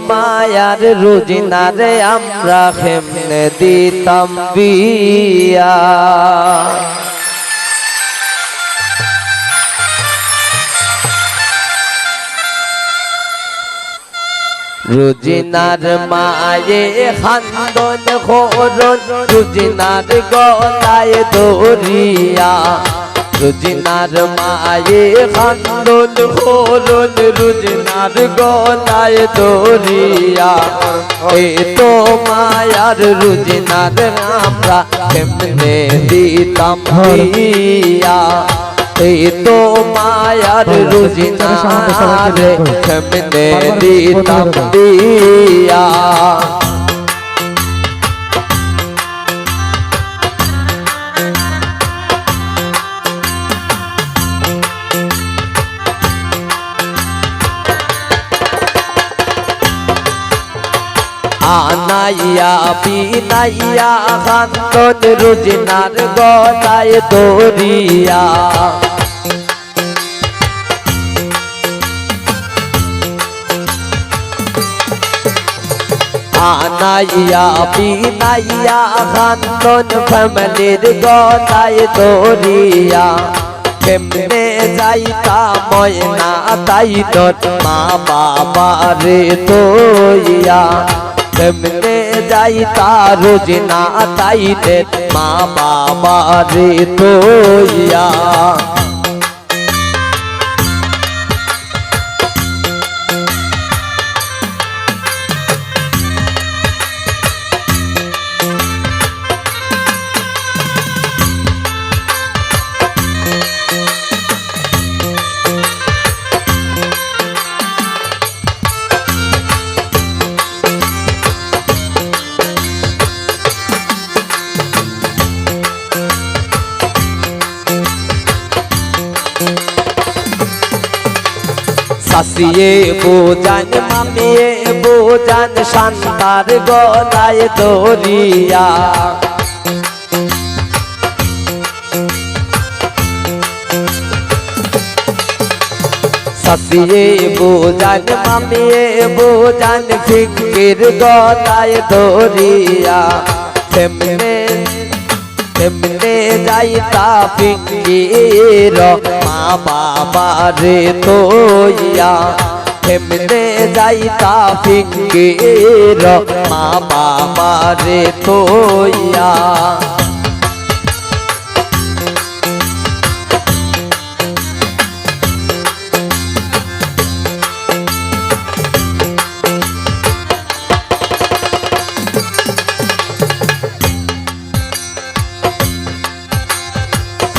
মায়ার রুজিনারে আমরা কেমনে দিতাম বিয়া রুজিনার মায়ে খান্দন খোরন রুজিনার গলায় দরিয়া রুজিনার মায়ে খান্দন খোরন রুজিনার গলায় দরিয়া এই তো মায়ার রুজিনার আমরা কেমনে দিতাম বিয়া এই তো মায়ার রুজিনারে কেমনে দিতাম বিয়া আনাইয়া বিনাইয়া খান্দন রুজিনার গলায় দরিয়া আনাইয়া বিনাইয়া খান্দন ফ্যামিলির গলায় দরিয়া কেমনে যাইতা ময়না তাই তোর মা বাবারে তোইয়া কেমনে যাইতা রুজিনা তাই তোর মা বাবারে তোইয়া সাসিয়ে বোজান মামিয়ে বোজান শান্তার গলায় দরিয়া সাসিয়ে বোজান মামিয়ে বোজান ফিকির গলায় দরিয়া কেমনে কেমনে যাইতা ফিকির মা বাবারে তোইয়া কেমনে যাইতা ফিকির মা বাবারে তোইয়া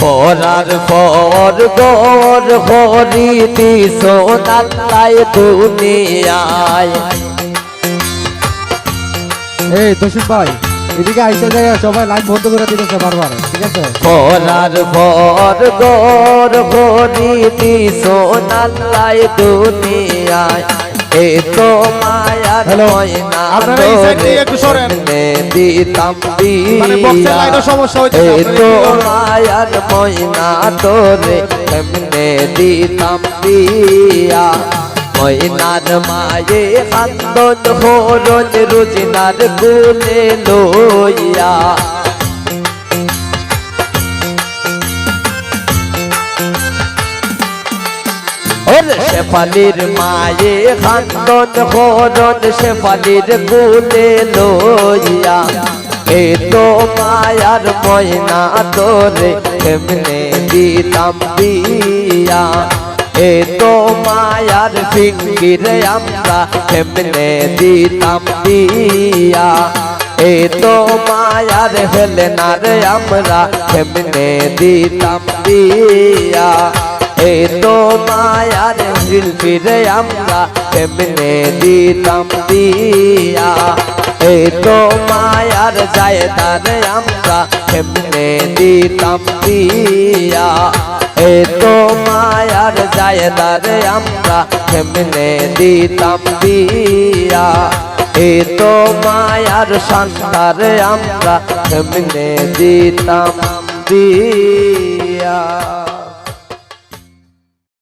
পরার পর গর হরিতি সোনাল্লায় দুনিয়ায় এই দোষিত ভাই এদিকে আইসা যায় সবাই লাইন বন্ধ করে দিতেছে বারবার ঠিক আছে পরার পর গর হরিতি সোনাল্লায় দুনিয়ায় এ তো মায়ার ময়না আপনারা এই সাইড দিয়ে একটু সরেন দিতাম মানে বক্সের লাইনের সমস্যা হইছে এ তো মায়ার ময়না তোরে কেমনে দিতাম বিয়া ময়নার মায়ে খান্দন খোরন রুজিনার কুলে লইয়া শেফালির মায়ে খান্দন খোরন শেফালির কুলে লইয়া এ তো মায়ার ময়না তোরে কেমনে দিতাম বিয়া এ তো মায়ার ফিকিরে আমরা কেমনে দিতাম বিয়া এ তো মায়ার হেলেনারে আমরা কেমনে দিতাম বিয়া এ তো মায়ার দিলফিরে আমরা কেমনে দিতাম বিয়া এ তো মায়ার জায়দারে আমরা কেমনে দিতাম বিয়া এ তো মায়ার জায়দারে আমরা কেমনে দিতাম বিয়া এ তো মায়ার শান্তারে আমরা কেমনে দিতাম বিয়া